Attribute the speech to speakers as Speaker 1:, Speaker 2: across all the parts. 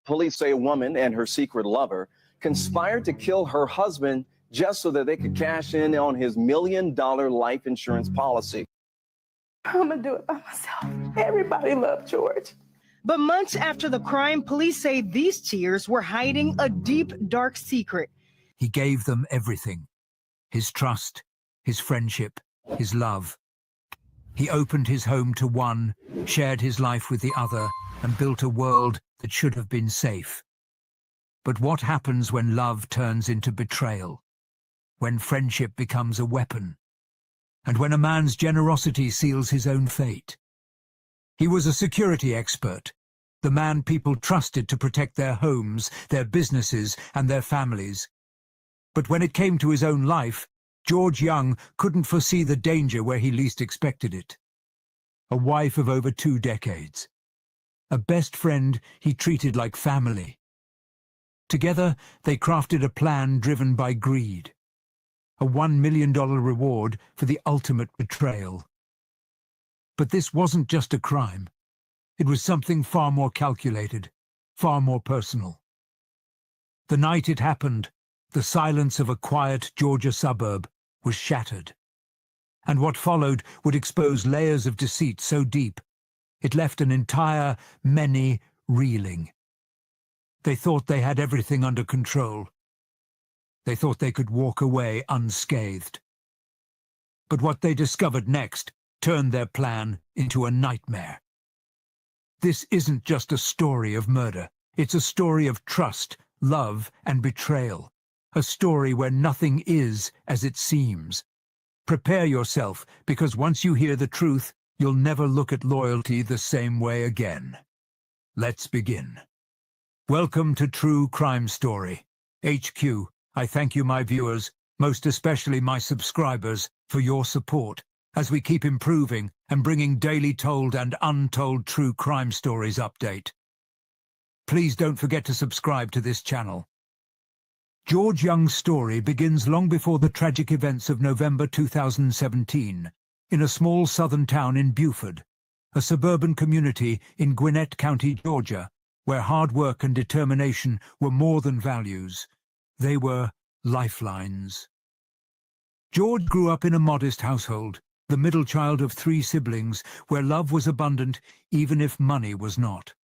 Speaker 1: Police say a woman and her secret lover conspired to kill her husband just so that they could cash in on his $1 million life insurance policy.
Speaker 2: I'm gonna do it by myself. Everybody loved George.
Speaker 3: But months after the crime, police say these tears were hiding a deep, dark secret.
Speaker 4: He gave them everything: his trust, his friendship, his love. He opened his home to one, shared his life with the other, and built a world that should have been safe. But what happens when love turns into betrayal? When friendship becomes a weapon? And when a man's generosity seals his own fate? He was a security expert, the man people trusted to protect their homes, their businesses, and their families. But when it came to his own life, George Young couldn't foresee the danger where he least expected it. A wife of over 2 decades. A best friend he treated like family. Together, they crafted a plan driven by greed. A $1 million reward for the ultimate betrayal. But this wasn't just a crime. It was something far more calculated, far more personal. The night it happened, the silence of a quiet Georgia suburb was shattered. And what followed would expose layers of deceit so deep, it left an entire many reeling. They thought they had everything under control. They thought they could walk away unscathed. But what they discovered next turned their plan into a nightmare. This isn't just a story of murder. It's a story of trust, love, and betrayal. A story where nothing is as it seems. Prepare yourself, because once you hear the truth, you'll never look at loyalty the same way again. Let's begin. Welcome to True Crime Story. HQ, I thank you, my viewers, most especially my subscribers, for your support, as we keep improving and bringing daily told and untold true crime stories update. Please don't forget to subscribe to this channel. George Young's story begins long before the tragic events of November 2017, in a small southern town in Buford, a suburban community in Gwinnett County, Georgia, where hard work and determination were more than values. They were lifelines. George grew up in a modest household, the middle child of 3 siblings, where love was abundant even if money was not.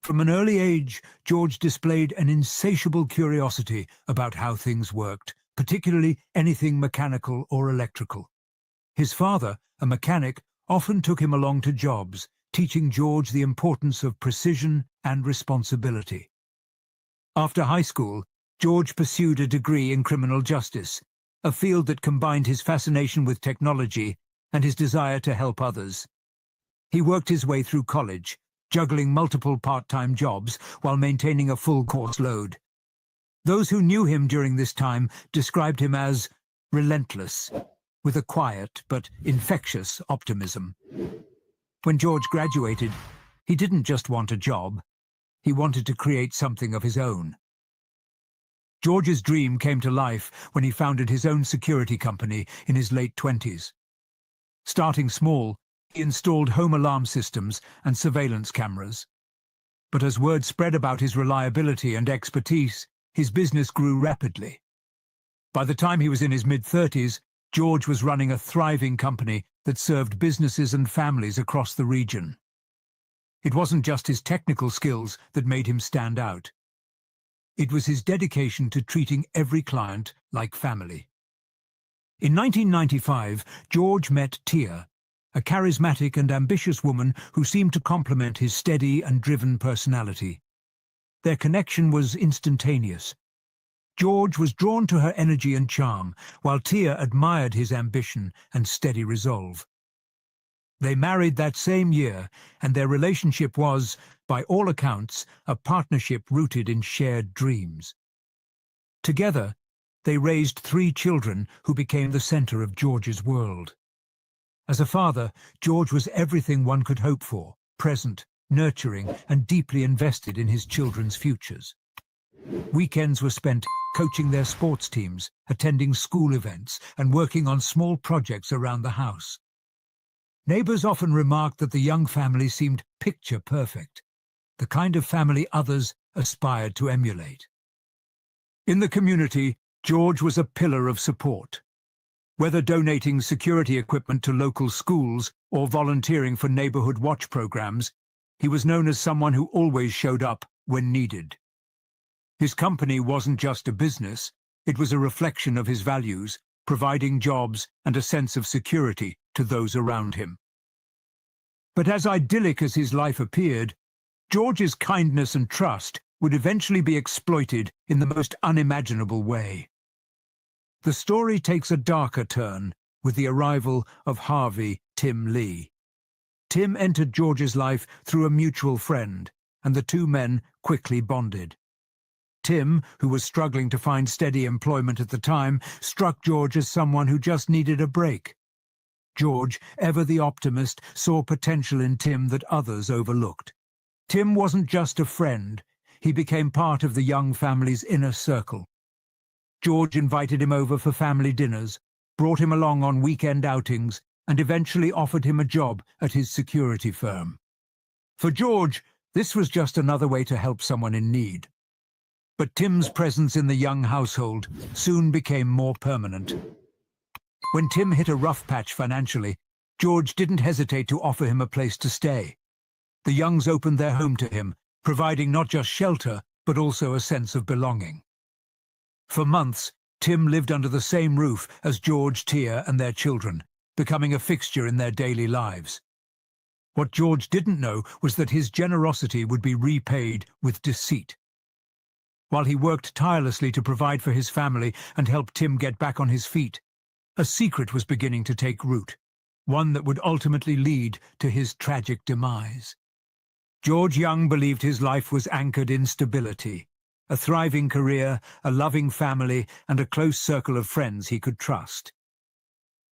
Speaker 4: From an early age, George displayed an insatiable curiosity about how things worked, particularly anything mechanical or electrical. His father, a mechanic, often took him along to jobs, teaching George the importance of precision and responsibility. After high school, George pursued a degree in criminal justice, a field that combined his fascination with technology and his desire to help others. He worked his way through college, juggling multiple part-time jobs while maintaining a full course load. Those who knew him during this time described him as relentless, with a quiet but infectious optimism. When George graduated, he didn't just want a job. He wanted to create something of his own. George's dream came to life when he founded his own security company in his late 20s. Starting small, he installed home alarm systems and surveillance cameras. But as word spread about his reliability and expertise, his business grew rapidly. By the time he was in his mid-30s, George was running a thriving company that served businesses and families across the region. It wasn't just his technical skills that made him stand out. It was his dedication to treating every client like family. In 1995, George met Tia, a charismatic and ambitious woman who seemed to complement his steady and driven personality. Their connection was instantaneous. George was drawn to her energy and charm, while Tia admired his ambition and steady resolve. They married that same year, and their relationship was, by all accounts, a partnership rooted in shared dreams. Together, they raised 3 children who became the center of George's world. As a father, George was everything one could hope for: present, nurturing, and deeply invested in his children's futures. Weekends were spent coaching their sports teams, attending school events, and working on small projects around the house. Neighbors often remarked that the young family seemed picture perfect. the kind of family others aspired to emulate. In the community, George was a pillar of support. Whether donating security equipment to local schools or volunteering for neighborhood watch programs, he was known as someone who always showed up when needed. His company wasn't just a business, it was a reflection of his values, providing jobs and a sense of security to those around him. But as idyllic as his life appeared, George's kindness and trust would eventually be exploited in the most unimaginable way. The story takes a darker turn with the arrival of Harvey Tim Lee. Tim entered George's life through a mutual friend, and the two men quickly bonded. Tim, who was struggling to find steady employment at the time, struck George as someone who just needed a break. George, ever the optimist, saw potential in Tim that others overlooked. Tim wasn't just a friend, he became part of the young family's inner circle. George invited him over for family dinners, brought him along on weekend outings, and eventually offered him a job at his security firm. For George, this was just another way to help someone in need. But Tim's presence in the young household soon became more permanent. When Tim hit a rough patch financially, George didn't hesitate to offer him a place to stay. The Youngs opened their home to him, providing not just shelter, but also a sense of belonging. For months, Tim lived under the same roof as George, Tia, and their children, becoming a fixture in their daily lives. What George didn't know was that his generosity would be repaid with deceit. While he worked tirelessly to provide for his family and help Tim get back on his feet, a secret was beginning to take root, one that would ultimately lead to his tragic demise. George Young believed his life was anchored in stability, a thriving career, a loving family, and a close circle of friends he could trust.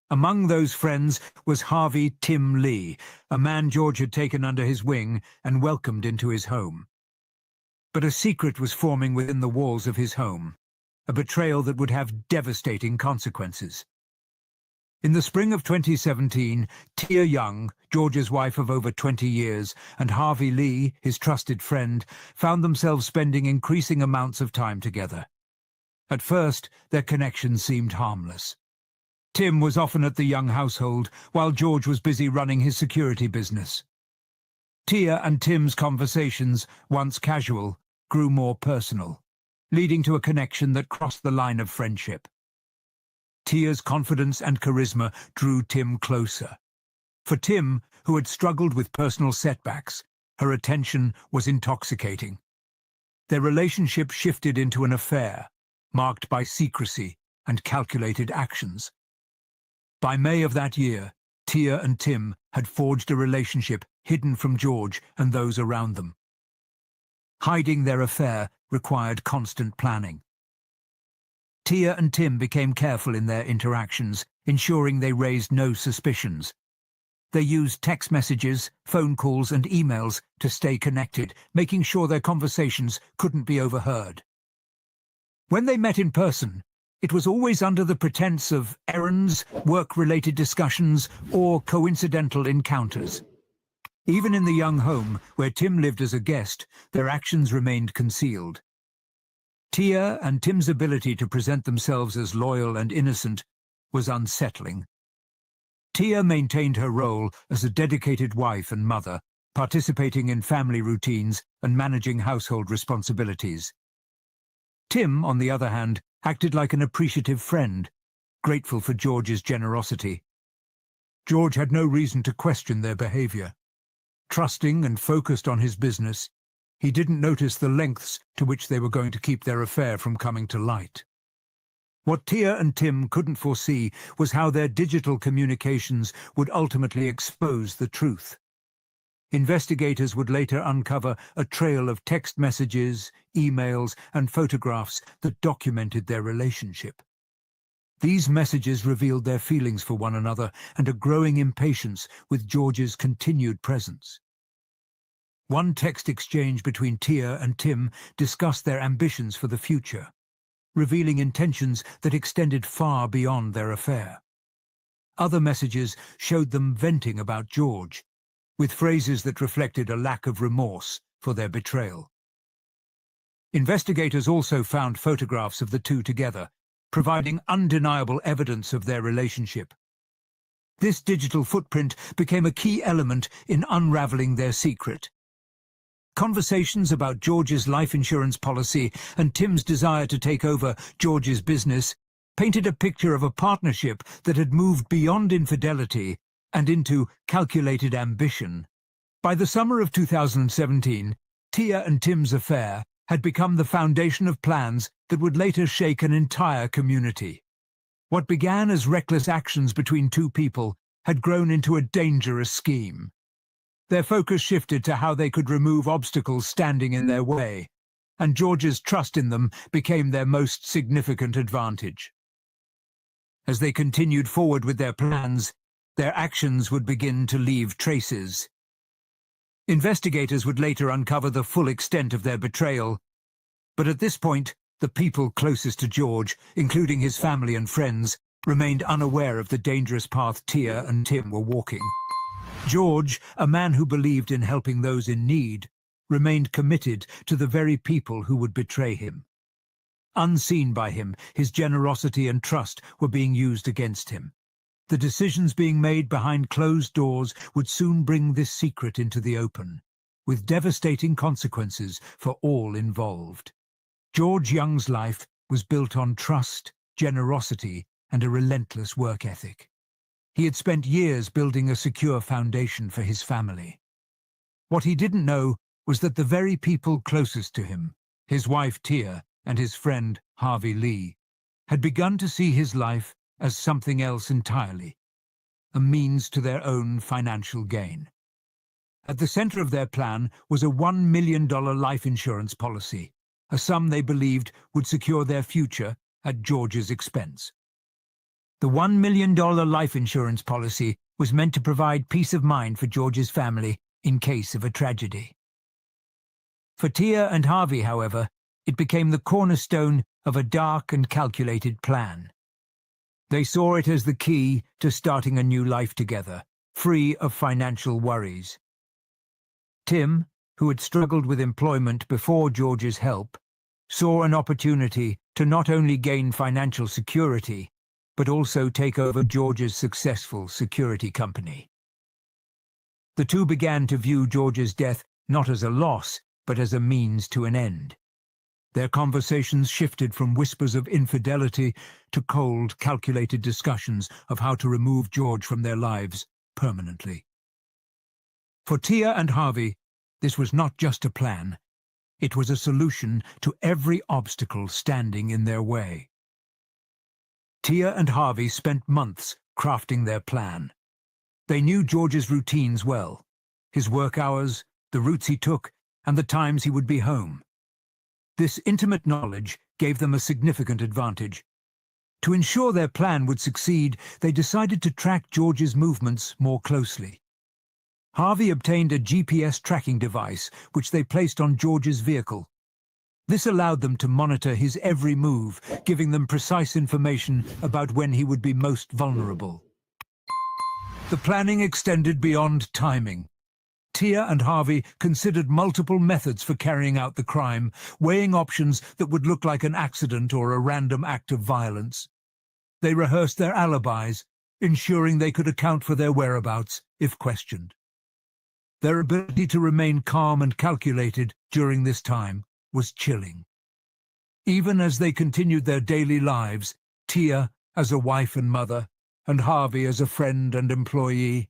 Speaker 4: Among those friends was Harvey Tim Lee, a man George had taken under his wing and welcomed into his home. But a secret was forming within the walls of his home, a betrayal that would have devastating consequences. In the spring of 2017, Tia Young, George's wife of over 20 years, and Harvey Lee, his trusted friend, found themselves spending increasing amounts of time together. At first, their connection seemed harmless. Tim was often at the Young household, while George was busy running his security business. Tia and Tim's conversations, once casual, grew more personal, leading to a connection that crossed the line of friendship. Tia's confidence and charisma drew Tim closer. For Tim, who had struggled with personal setbacks, her attention was intoxicating. Their relationship shifted into an affair, marked by secrecy and calculated actions. By May of that year, Tia and Tim had forged a relationship hidden from George and those around them. Hiding their affair required constant planning. Tia and Tim became careful in their interactions, ensuring they raised no suspicions. They used text messages, phone calls, and emails to stay connected, making sure their conversations couldn't be overheard. When they met in person, it was always under the pretense of errands, work-related discussions, or coincidental encounters. Even in the Young home, where Tim lived as a guest, their actions remained concealed. Tia and Tim's ability to present themselves as loyal and innocent was unsettling. Tia maintained her role as a dedicated wife and mother, participating in family routines and managing household responsibilities. Tim, on the other hand, acted like an appreciative friend, grateful for George's generosity. George had no reason to question their behavior. Trusting and focused on his business, he didn't notice the lengths to which they were going to keep their affair from coming to light. What Tia and Tim couldn't foresee was how their digital communications would ultimately expose the truth. Investigators would later uncover a trail of text messages, emails, and photographs that documented their relationship. These messages revealed their feelings for one another and a growing impatience with George's continued presence. One text exchange between Tia and Tim discussed their ambitions for the future, revealing intentions that extended far beyond their affair. Other messages showed them venting about George, with phrases that reflected a lack of remorse for their betrayal. Investigators also found photographs of the two together, providing undeniable evidence of their relationship. This digital footprint became a key element in unraveling their secret. Conversations about George's life insurance policy and Tim's desire to take over George's business painted a picture of a partnership that had moved beyond infidelity and into calculated ambition. By the summer of 2017, Tia and Tim's affair had become the foundation of plans that would later shake an entire community. What began as reckless actions between two people had grown into a dangerous scheme. Their focus shifted to how they could remove obstacles standing in their way, and George's trust in them became their most significant advantage. As they continued forward with their plans, their actions would begin to leave traces. Investigators would later uncover the full extent of their betrayal, but at this point, the people closest to George, including his family and friends, remained unaware of the dangerous path Tia and Tim were walking. George, a man who believed in helping those in need, remained committed to the very people who would betray him. Unseen by him, his generosity and trust were being used against him. The decisions being made behind closed doors would soon bring this secret into the open, with devastating consequences for all involved. George Young's life was built on trust, generosity, and a relentless work ethic. He had spent years building a secure foundation for his family. What he didn't know was that the very people closest to him, his wife Tia and his friend Harvey Lee, had begun to see his life as something else entirely, a means to their own financial gain. At the center of their plan was a $1 million life insurance policy, a sum they believed would secure their future at George's expense. The $1 million life insurance policy was meant to provide peace of mind for George's family in case of a tragedy. For Tia and Harvey, however, it became the cornerstone of a dark and calculated plan. They saw it as the key to starting a new life together, free of financial worries. Tim, who had struggled with employment before George's help, saw an opportunity to not only gain financial security, but also take over George's successful security company. The two began to view George's death not as a loss, but as a means to an end. Their conversations shifted from whispers of infidelity to cold, calculated discussions of how to remove George from their lives permanently. For Tia and Harvey, this was not just a plan. It was a solution to every obstacle standing in their way. Tia and Harvey spent months crafting their plan. They knew George's routines well, his work hours, the routes he took, and the times he would be home. This intimate knowledge gave them a significant advantage. To ensure their plan would succeed, they decided to track George's movements more closely. Harvey obtained a GPS tracking device, which they placed on George's vehicle. This allowed them to monitor his every move, giving them precise information about when he would be most vulnerable. The planning extended beyond timing. Tia and Harvey considered multiple methods for carrying out the crime, weighing options that would look like an accident or a random act of violence. They rehearsed their alibis, ensuring they could account for their whereabouts if questioned. Their ability to remain calm and calculated during this time was chilling. Even as they continued their daily lives, Tia as a wife and mother, and Harvey as a friend and employee,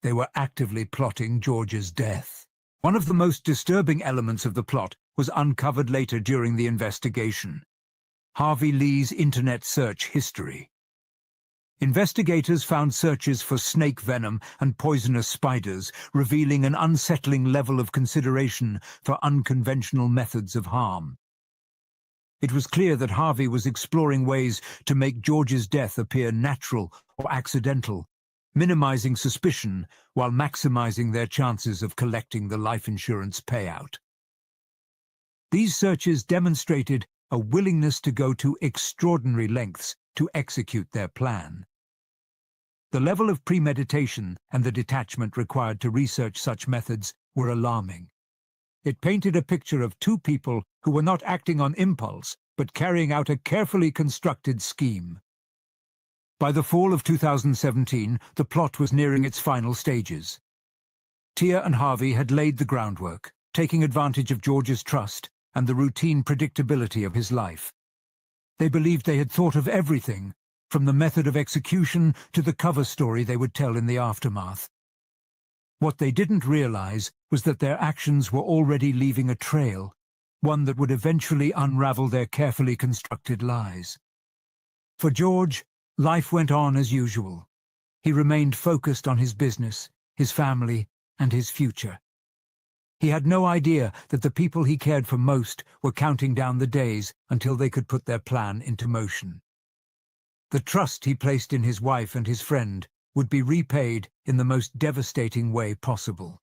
Speaker 4: they were actively plotting George's death. One of the most disturbing elements of the plot was uncovered later during the investigation: Harvey Lee's internet search history. Investigators found searches for snake venom and poisonous spiders, revealing an unsettling level of consideration for unconventional methods of harm. It was clear that Harvey was exploring ways to make George's death appear natural or accidental, minimizing suspicion while maximizing their chances of collecting the life insurance payout. These searches demonstrated a willingness to go to extraordinary lengths to execute their plan. The level of premeditation and the detachment required to research such methods were alarming. it painted a picture of two people who were not acting on impulse, but carrying out a carefully constructed scheme. By the fall of 2017, the plot was nearing its final stages. Tia and Harvey had laid the groundwork, taking advantage of George's trust and the routine predictability of his life. They believed they had thought of everything, from the method of execution to the cover story they would tell in the aftermath. What they didn't realize was that their actions were already leaving a trail, one that would eventually unravel their carefully constructed lies. For George, life went on as usual. He remained focused on his business, his family, and his future. He had no idea that the people he cared for most were counting down the days until they could put their plan into motion. The trust he placed in his wife and his friend would be repaid in the most devastating way possible.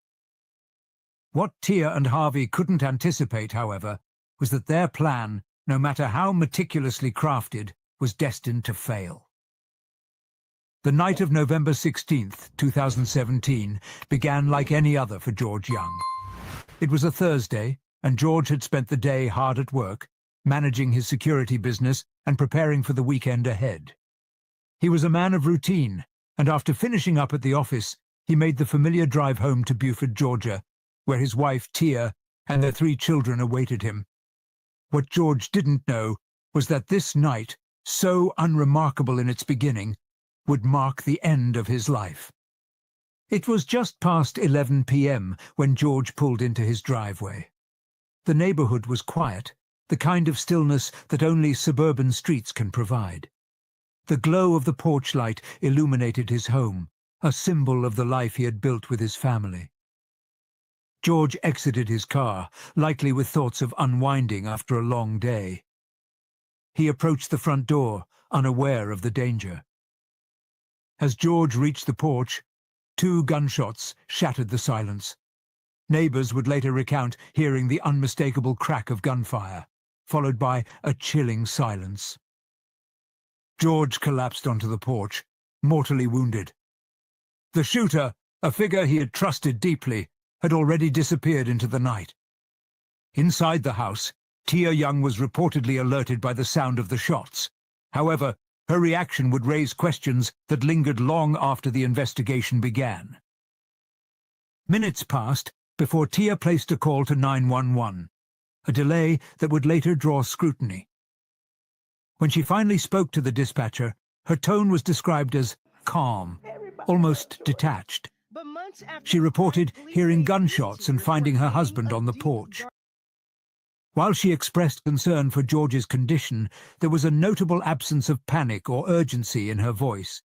Speaker 4: What Tia and Harvey couldn't anticipate, however, was that their plan, no matter how meticulously crafted, was destined to fail. The night of November 16th, 2017, began like any other for George Young. It was a Thursday, and George had spent the day hard at work, managing his security business and preparing for the weekend ahead. He was a man of routine, and after finishing up at the office, he made the familiar drive home to Buford, Georgia, where his wife, Tia, and their 3 children awaited him. What George didn't know was that this night, so unremarkable in its beginning, would mark the end of his life. It was just past 11 p.m. when George pulled into his driveway. The neighborhood was quiet, the kind of stillness that only suburban streets can provide. The glow of the porch light illuminated his home, a symbol of the life he had built with his family. George exited his car, likely with thoughts of unwinding after a long day. He approached the front door, unaware of the danger. As George reached the porch, 2 gunshots shattered the silence. Neighbors would later recount hearing the unmistakable crack of gunfire, followed by a chilling silence. George collapsed onto the porch, mortally wounded. The shooter, a figure he had trusted deeply, had already disappeared into the night. Inside the house, Tia Young was reportedly alerted by the sound of the shots. However, her reaction would raise questions that lingered long after the investigation began. Minutes passed before Tia placed a call to 911, a delay that would later draw scrutiny. When she finally spoke to the dispatcher, her tone was described as calm, almost detached. She reported hearing gunshots and finding her husband on the porch. While she expressed concern for George's condition, there was a notable absence of panic or urgency in her voice.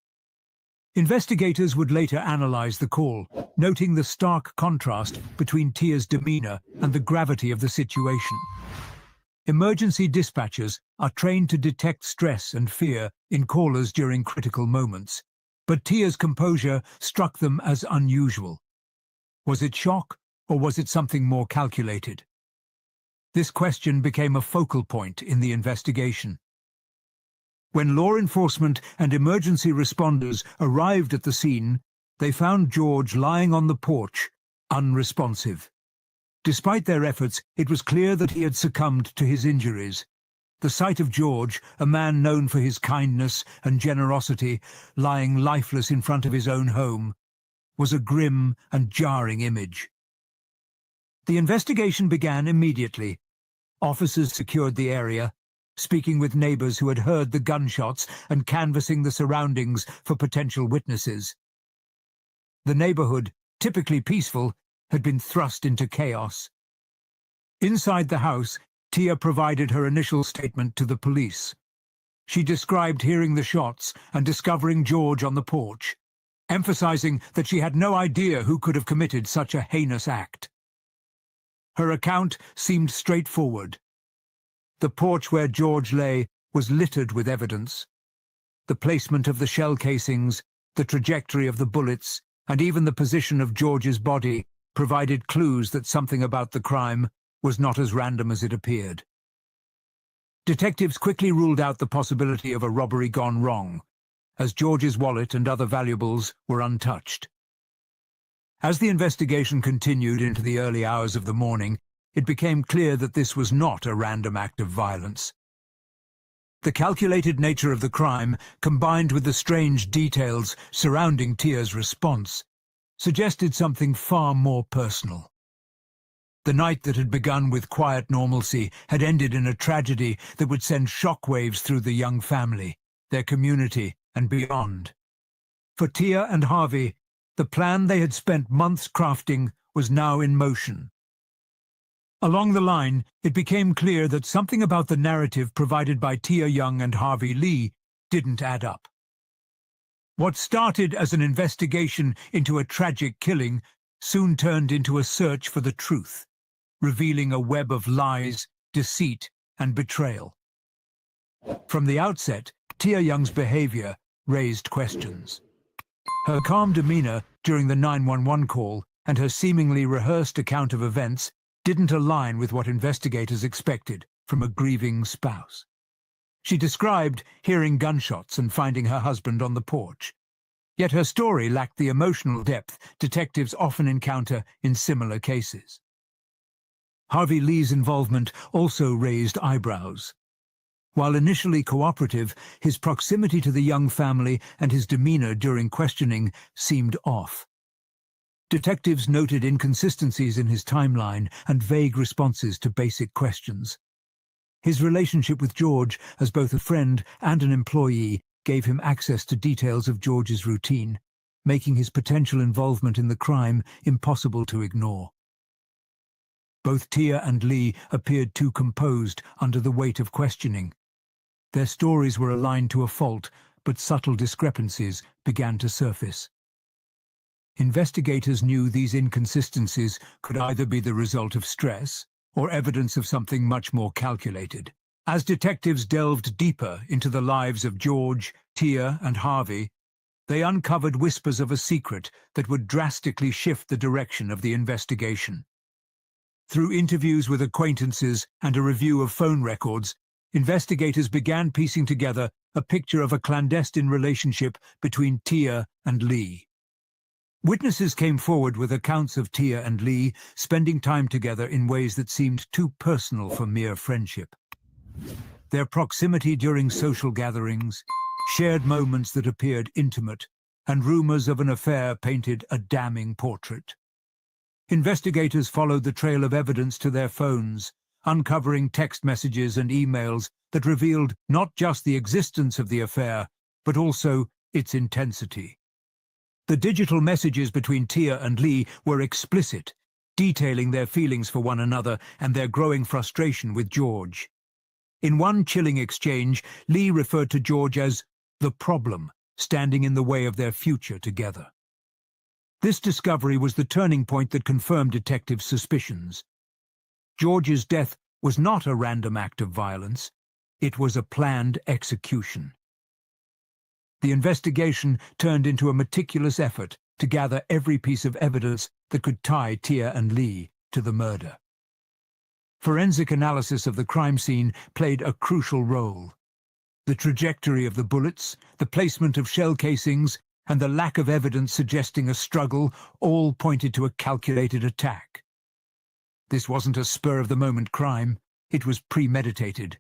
Speaker 4: Investigators would later analyze the call, noting the stark contrast between Tia's demeanor and the gravity of the situation. Emergency dispatchers are trained to detect stress and fear in callers during critical moments, but Tia's composure struck them as unusual. Was it shock, or was it something more calculated? This question became a focal point in the investigation. When law enforcement and emergency responders arrived at the scene, they found George lying on the porch, unresponsive. Despite their efforts, it was clear that he had succumbed to his injuries. The sight of George, a man known for his kindness and generosity, lying lifeless in front of his own home, was a grim and jarring image. The investigation began immediately. Officers secured the area, speaking with neighbors who had heard the gunshots and canvassing the surroundings for potential witnesses. The neighborhood, typically peaceful, had been thrust into chaos. Inside the house, Tia provided her initial statement to the police. She described hearing the shots and discovering George on the porch, emphasizing that she had no idea who could have committed such a heinous act. Her account seemed straightforward. The porch where George lay was littered with evidence. The placement of the shell casings, the trajectory of the bullets, and even the position of George's body provided clues that something about the crime was not as random as it appeared. Detectives quickly ruled out the possibility of a robbery gone wrong, as George's wallet and other valuables were untouched. As the investigation continued into the early hours of the morning, it became clear that this was not a random act of violence. The calculated nature of the crime, combined with the strange details surrounding Tia's response, suggested something far more personal. The night that had begun with quiet normalcy had ended in a tragedy that would send shockwaves through the young family, their community, and beyond. For Tia and Harvey, the plan they had spent months crafting was now in motion. Along the line, it became clear that something about the narrative provided by Tia Young and Harvey Lee didn't add up. What started as an investigation into a tragic killing soon turned into a search for the truth, revealing a web of lies, deceit, and betrayal. From the outset, Tia Young's behavior raised questions. Her calm demeanor during the 911 call and her seemingly rehearsed account of events didn't align with what investigators expected from a grieving spouse. She described hearing gunshots and finding her husband on the porch. Yet her story lacked the emotional depth detectives often encounter in similar cases. Harvey Lee's involvement also raised eyebrows. While initially cooperative, his proximity to the young family and his demeanor during questioning seemed off. Detectives noted inconsistencies in his timeline and vague responses to basic questions. His relationship with George, as both a friend and an employee, gave him access to details of George's routine, making his potential involvement in the crime impossible to ignore. Both Tia and Lee appeared too composed under the weight of questioning. Their stories were aligned to a fault, but subtle discrepancies began to surface. Investigators knew these inconsistencies could either be the result of stress or evidence of something much more calculated. As detectives delved deeper into the lives of George, Tia, and Harvey, they uncovered whispers of a secret that would drastically shift the direction of the investigation. Through interviews with acquaintances and a review of phone records, investigators began piecing together a picture of a clandestine relationship between Tia and Lee. Witnesses came forward with accounts of Tia and Lee spending time together in ways that seemed too personal for mere friendship. Their proximity during social gatherings, shared moments that appeared intimate, and rumors of an affair painted a damning portrait. Investigators followed the trail of evidence to their phones, uncovering text messages and emails that revealed not just the existence of the affair, but also its intensity. The digital messages between Tia and Lee were explicit, detailing their feelings for one another and their growing frustration with George. In one chilling exchange, Lee referred to George as the problem, standing in the way of their future together. This discovery was the turning point that confirmed detectives' suspicions. George's death was not a random act of violence. It was a planned execution. The investigation turned into a meticulous effort to gather every piece of evidence that could tie Tia and Lee to the murder. Forensic analysis of the crime scene played a crucial role. The trajectory of the bullets, the placement of shell casings, and the lack of evidence suggesting a struggle all pointed to a calculated attack. This wasn't a spur-of-the-moment crime. It was premeditated.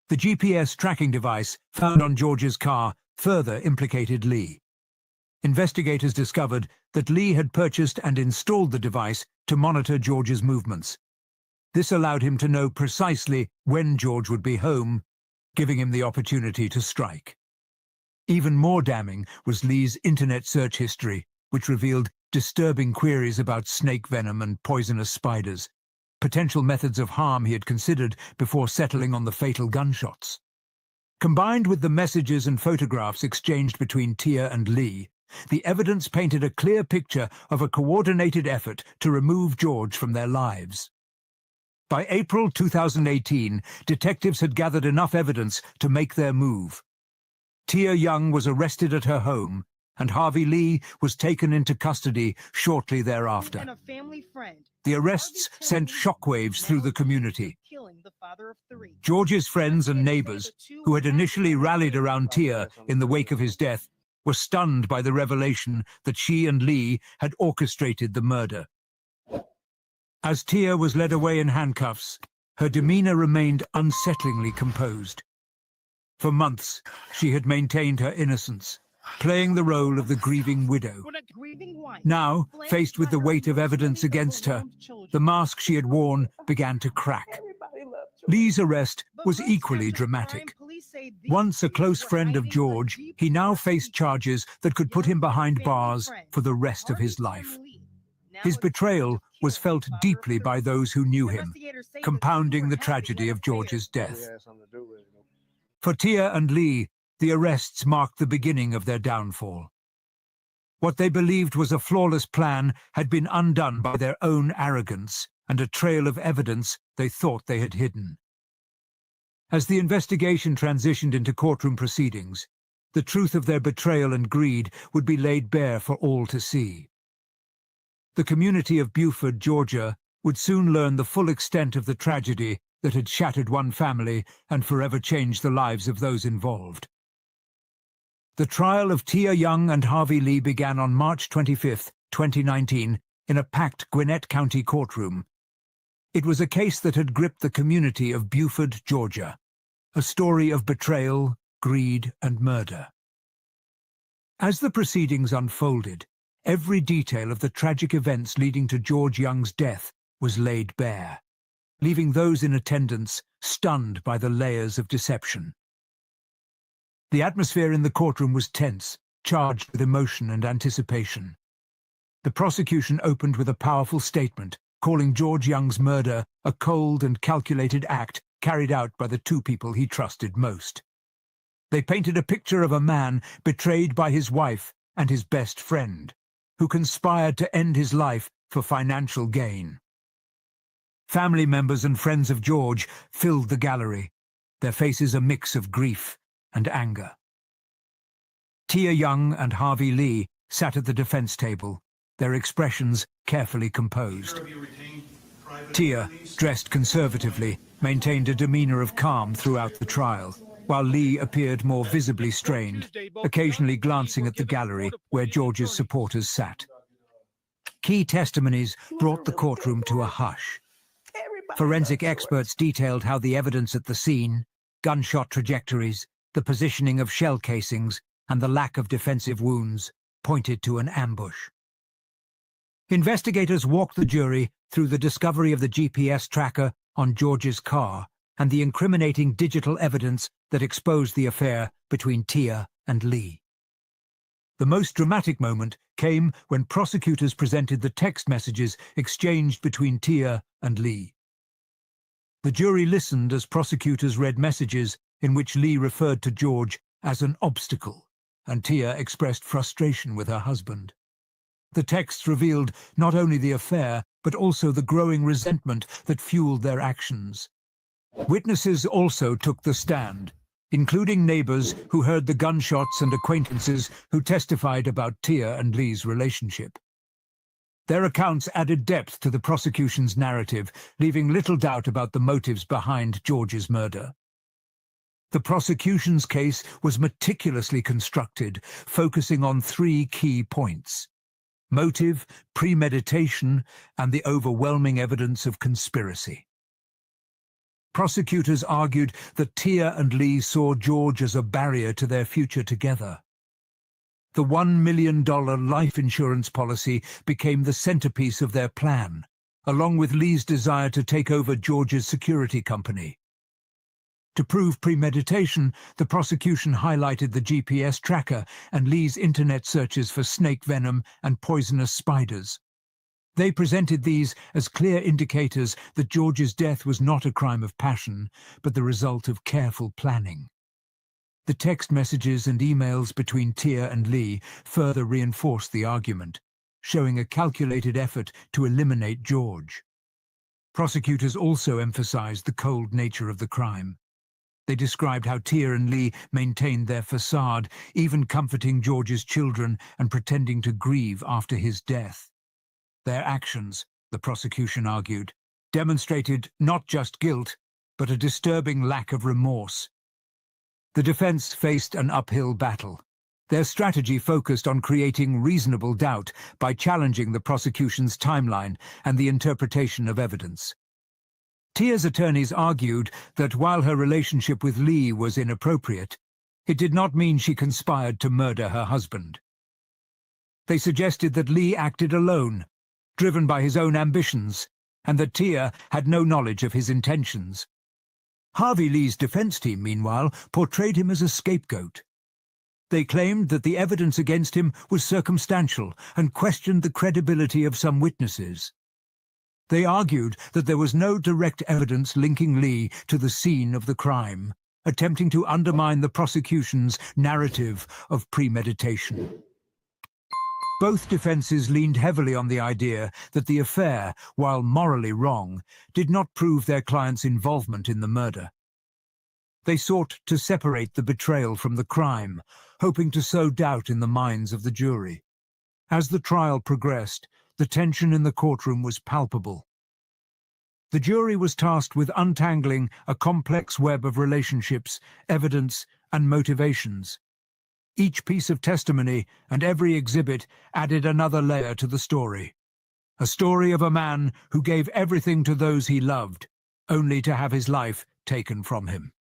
Speaker 4: The GPS tracking device found on George's car further implicated Lee. Investigators discovered that Lee had purchased and installed the device to monitor George's movements. This allowed him to know precisely when George would be home, giving him the opportunity to strike. Even more damning was Lee's internet search history, which revealed disturbing queries about snake venom and poisonous spiders, potential methods of harm he had considered before settling on the fatal gunshots. Combined with the messages and photographs exchanged between Tia and Lee, the evidence painted a clear picture of a coordinated effort to remove George from their lives. By April 2018, detectives had gathered enough evidence to make their move. Tia Young was arrested at her home, and Harvey Lee was taken into custody shortly thereafter.
Speaker 3: And a family friend.
Speaker 4: The arrests sent shockwaves through the community. George's friends and neighbors, who had initially rallied around Tia in the wake of his death, were stunned by the revelation that she and Lee had orchestrated the murder. As Tia was led away in handcuffs, her demeanor remained unsettlingly composed. For months, she had maintained her innocence, playing the role of the grieving widow. Now, faced with the weight of evidence against her, the mask she had worn began to crack.
Speaker 2: Everybody loved George.
Speaker 4: Lee's arrest was equally dramatic. Once a close friend of George, he now faced charges that could put him behind bars for the rest of his life. His betrayal was felt deeply by those who knew him, compounding the tragedy of George's death. For Tia and Lee, the arrests marked the beginning of their downfall. What they believed was a flawless plan had been undone by their own arrogance and a trail of evidence they thought they had hidden. As the investigation transitioned into courtroom proceedings, the truth of their betrayal and greed would be laid bare for all to see. The community of Buford, Georgia, would soon learn the full extent of the tragedy that had shattered one family and forever changed the lives of those involved. The trial of Tia Young and Harvey Lee began on March 25, 2019, in a packed Gwinnett County courtroom. It was a case that had gripped the community of Buford, Georgia, a story of betrayal, greed, and murder. As the proceedings unfolded, every detail of the tragic events leading to George Young's death was laid bare, leaving those in attendance stunned by the layers of deception. The atmosphere in the courtroom was tense, charged with emotion and anticipation. The prosecution opened with a powerful statement, calling George Young's murder a cold and calculated act carried out by the two people he trusted most. They painted a picture of a man betrayed by his wife and his best friend, who conspired to end his life for financial gain. Family members and friends of George filled the gallery, their faces a mix of grief and anger. Tia Young and Harvey Lee sat at the defense table, their expressions carefully composed. Tia, dressed conservatively, maintained a demeanor of calm throughout the trial, while Lee appeared more visibly strained, occasionally glancing at the gallery where George's supporters sat. Key testimonies brought the courtroom to a hush. Forensic experts detailed how the evidence at the scene, gunshot trajectories, the positioning of shell casings, and the lack of defensive wounds pointed to an ambush. Investigators walked the jury through the discovery of the GPS tracker on George's car and the incriminating digital evidence that exposed the affair between Tia and Lee. The most dramatic moment came when prosecutors presented the text messages exchanged between Tia and Lee. The jury listened as prosecutors read messages in which Lee referred to George as an obstacle, and Tia expressed frustration with her husband. The texts revealed not only the affair, but also the growing resentment that fueled their actions. Witnesses also took the stand, including neighbors who heard the gunshots and acquaintances who testified about Tia and Lee's relationship. Their accounts added depth to the prosecution's narrative, leaving little doubt about the motives behind George's murder. The prosecution's case was meticulously constructed, focusing on three key points: motive, premeditation, and the overwhelming evidence of conspiracy. Prosecutors argued that Tia and Lee saw George as a barrier to their future together. The $1 million life insurance policy became the centerpiece of their plan, along with Lee's desire to take over George's security company. To prove premeditation, the prosecution highlighted the GPS tracker and Lee's internet searches for snake venom and poisonous spiders. They presented these as clear indicators that George's death was not a crime of passion, but the result of careful planning. The text messages and emails between Tia and Lee further reinforced the argument, showing a calculated effort to eliminate George. Prosecutors also emphasized the cold nature of the crime. They described how Tia and Lee maintained their facade, even comforting George's children and pretending to grieve after his death. Their actions, the prosecution argued, demonstrated not just guilt, but a disturbing lack of remorse. The defense faced an uphill battle. Their strategy focused on creating reasonable doubt by challenging the prosecution's timeline and the interpretation of evidence. Tia's attorneys argued that while her relationship with Lee was inappropriate, it did not mean she conspired to murder her husband. They suggested that Lee acted alone, driven by his own ambitions, and that Tia had no knowledge of his intentions. Harvey Lee's defense team, meanwhile, portrayed him as a scapegoat. They claimed that the evidence against him was circumstantial and questioned the credibility of some witnesses. They argued that there was no direct evidence linking Lee to the scene of the crime, attempting to undermine the prosecution's narrative of premeditation. Both defenses leaned heavily on the idea that the affair, while morally wrong, did not prove their client's involvement in the murder. They sought to separate the betrayal from the crime, hoping to sow doubt in the minds of the jury. As the trial progressed, the tension in the courtroom was palpable. The jury was tasked with untangling a complex web of relationships, evidence, and motivations. Each piece of testimony and every exhibit added another layer to the story. A story of a man who gave everything to those he loved, only to have his life taken from him.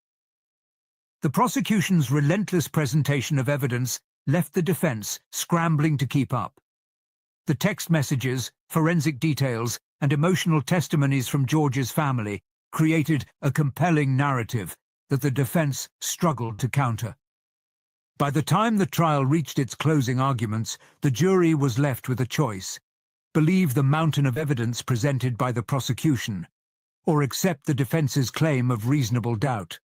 Speaker 4: The prosecution's relentless presentation of evidence left the defense scrambling to keep up. The text messages, forensic details, and emotional testimonies from George's family created a compelling narrative that the defense struggled to counter. By the time the trial reached its closing arguments, the jury was left with a choice: believe the mountain of evidence presented by the prosecution, or accept the defense's claim of reasonable doubt.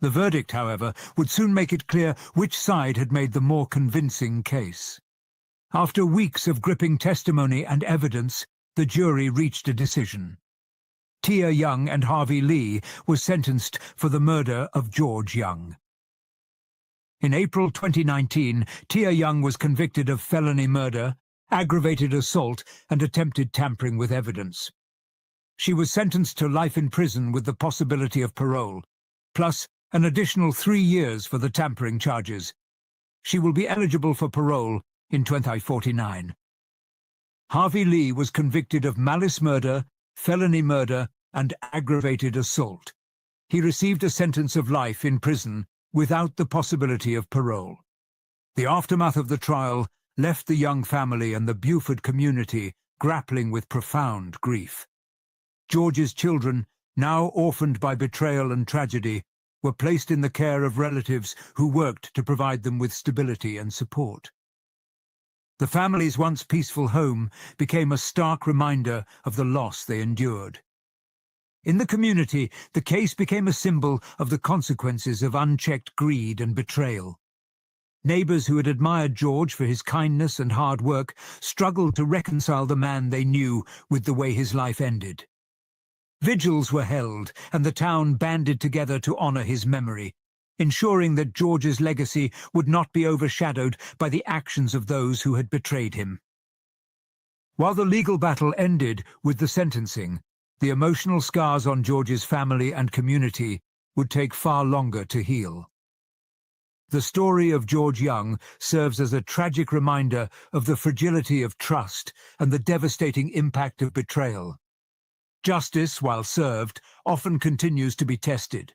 Speaker 4: The verdict, however, would soon make it clear which side had made the more convincing case. After weeks of gripping testimony and evidence, the jury reached a decision. Tia Young and Harvey Lee were sentenced for the murder of George Young. In April 2019, Tia Young was convicted of felony murder, aggravated assault, and attempted tampering with evidence. She was sentenced to life in prison with the possibility of parole, plus an additional 3 years for the tampering charges. She will be eligible for parole in 2049. Harvey Lee was convicted of malice murder, felony murder, and aggravated assault. He received a sentence of life in prison without the possibility of parole. The aftermath of the trial left the Young family and the Beaufort community grappling with profound grief. George's children, now orphaned by betrayal and tragedy, were placed in the care of relatives who worked to provide them with stability and support. The family's once peaceful home became a stark reminder of the loss they endured. In the community, the case became a symbol of the consequences of unchecked greed and betrayal. Neighbors who had admired George for his kindness and hard work struggled to reconcile the man they knew with the way his life ended. Vigils were held, and the town banded together to honor his memory, ensuring that George's legacy would not be overshadowed by the actions of those who had betrayed him. While the legal battle ended with the sentencing, the emotional scars on George's family and community would take far longer to heal. The story of George Young serves as a tragic reminder of the fragility of trust and the devastating impact of betrayal. Justice, while served, often continues to be tested.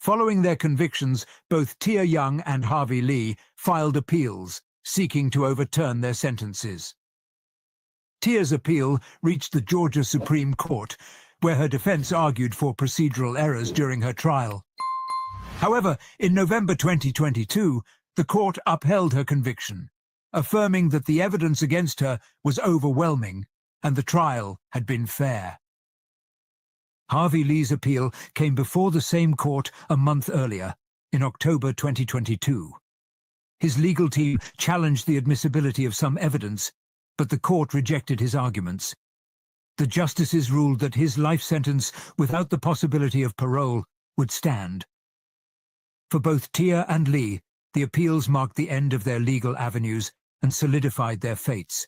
Speaker 4: Following their convictions, both Tia Young and Harvey Lee filed appeals, seeking to overturn their sentences. Tia's appeal reached the Georgia Supreme Court, where her defense argued for procedural errors during her trial. However, in November 2022, the court upheld her conviction, affirming that the evidence against her was overwhelming and the trial had been fair. Harvey Lee's appeal came before the same court a month earlier, in October 2022. His legal team challenged the admissibility of some evidence, but the court rejected his arguments. The justices ruled that his life sentence, without the possibility of parole, would stand. For both Tia and Lee, the appeals marked the end of their legal avenues and solidified their fates.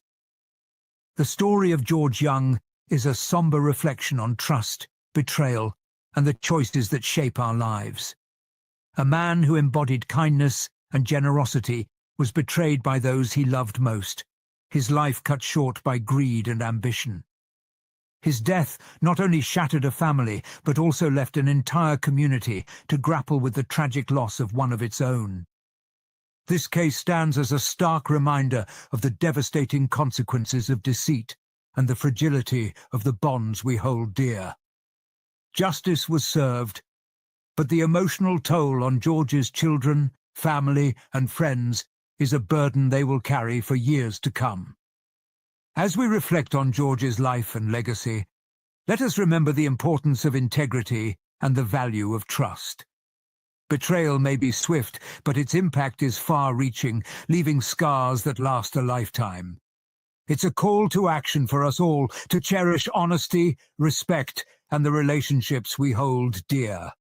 Speaker 4: The story of George Young is a somber reflection on trust, betrayal, and the choices that shape our lives. A man who embodied kindness and generosity was betrayed by those he loved most, his life cut short by greed and ambition. His death not only shattered a family, but also left an entire community to grapple with the tragic loss of one of its own. This case stands as a stark reminder of the devastating consequences of deceit and the fragility of the bonds we hold dear. Justice was served, but the emotional toll on George's children, family, and friends is a burden they will carry for years to come. As we reflect on George's life and legacy, let us remember the importance of integrity and the value of trust. Betrayal may be swift, but its impact is far-reaching, leaving scars that last a lifetime. It's a call to action for us all to cherish honesty, respect, and the relationships we hold dear.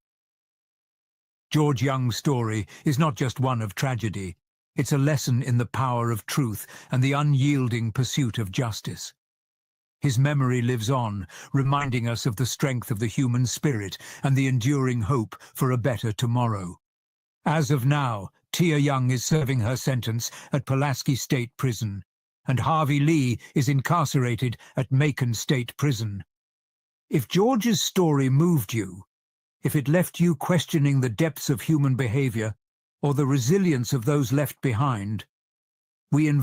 Speaker 4: George Young's story is not just one of tragedy. It's a lesson in the power of truth and the unyielding pursuit of justice. His memory lives on, reminding us of the strength of the human spirit and the enduring hope for a better tomorrow. As of now, Tia Young is serving her sentence at Pulaski State Prison, and Harvey Lee is incarcerated at Macon State Prison. If George's story moved you, if it left you questioning the depths of human behavior or the resilience of those left behind, we invite